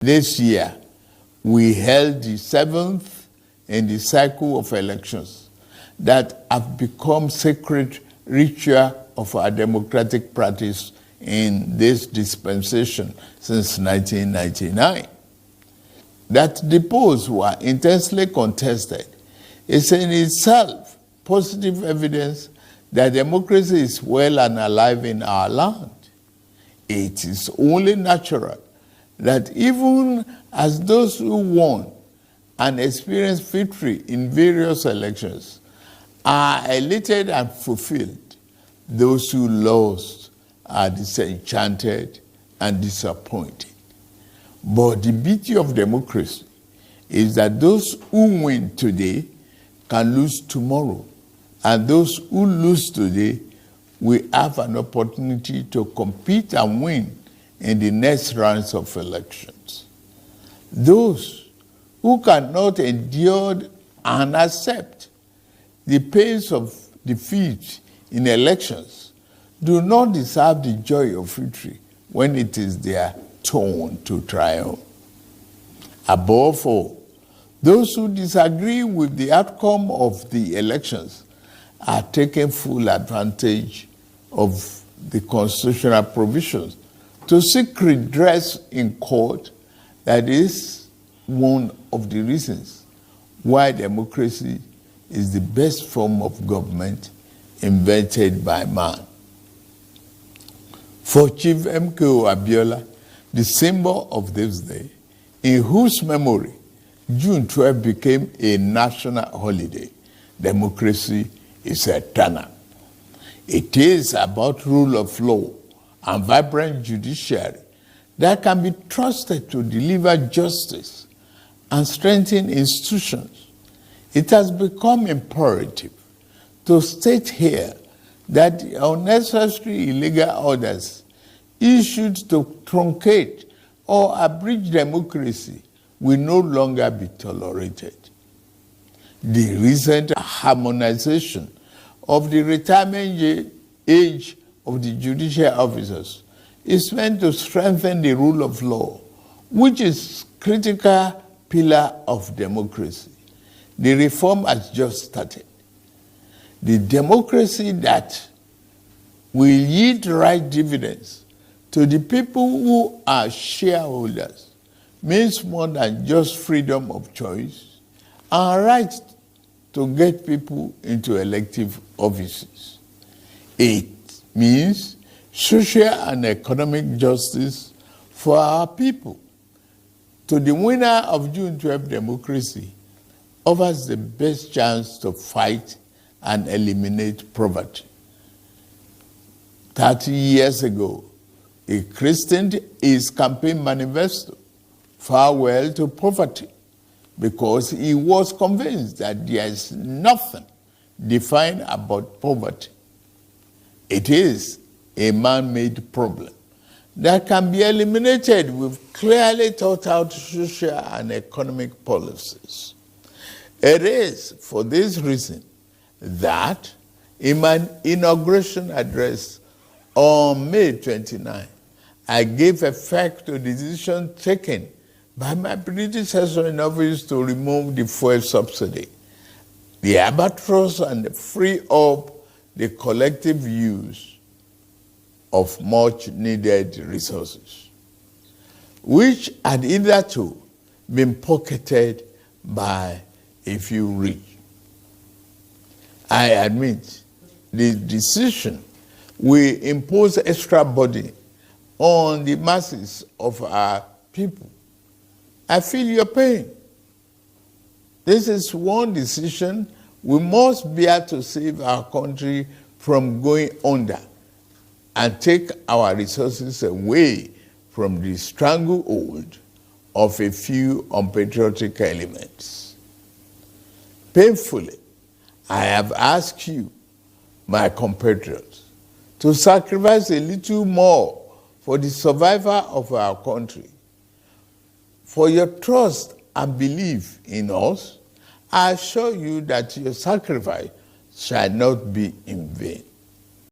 This year, we held the 7th in the cycle of elections that have become sacred ritual of our democratic practice in this dispensation since 1999. That the polls were intensely contested is in itself positive evidence that democracy is well and alive in our land. It is only natural that even as those who won and experienced victory in various elections are elated and fulfilled, those who lost are disenchanted and disappointed. But the beauty of democracy is that those who win today can lose tomorrow, and those who lose today will have an opportunity to compete and win in the next rounds of elections. Those who cannot endure and accept the pains of defeat in elections do not deserve the joy of victory when it is their turn to triumph. Above all, those who disagree with the outcome of the elections are taking full advantage of the constitutional provisions to seek redress in court. That is one of the reasons why democracy is the best form of government invented by man. For Chief MKO Abiola, the symbol of this day, in whose memory June 12 became a national holiday, democracy is eternal. It is about rule of law and vibrant judiciary that can be trusted to deliver justice and strengthen institutions. It has become imperative to state here that the unnecessary illegal orders issued to truncate or abridge democracy will no longer be tolerated. The recent harmonization of the retirement age of the judicial officers is meant to strengthen the rule of law, which is a critical pillar of democracy. The reform has just started. The democracy that will yield right dividends to the people who are shareholders means more than just freedom of choice and right to get people into elective offices. It means social and economic justice for our people. To the winner of June 12 democracy offers the best chance to fight and eliminate poverty. 30 years ago, he christened his campaign manifesto, Farewell to Poverty, because he was convinced that there is nothing defined about poverty. It is a man-made problem that can be eliminated with clearly thought out social and economic policies. It is for this reason that in my inauguration address on May 29, I gave effect to the decision taken by my predecessor in office to remove the fuel subsidy, the albatross, and free up the collective use of much needed resources, which had hitherto been pocketed by a few rich. I admit the decision will impose extra burden on the masses of our people. I feel your pain. This is one decision we must bear to save our country from going under and take our resources away from the stranglehold of a few unpatriotic elements. Painfully, I have asked you, my compatriots, to sacrifice a little more for the survival of our country. For your trust and belief in us, I assure you that your sacrifice shall not be in vain.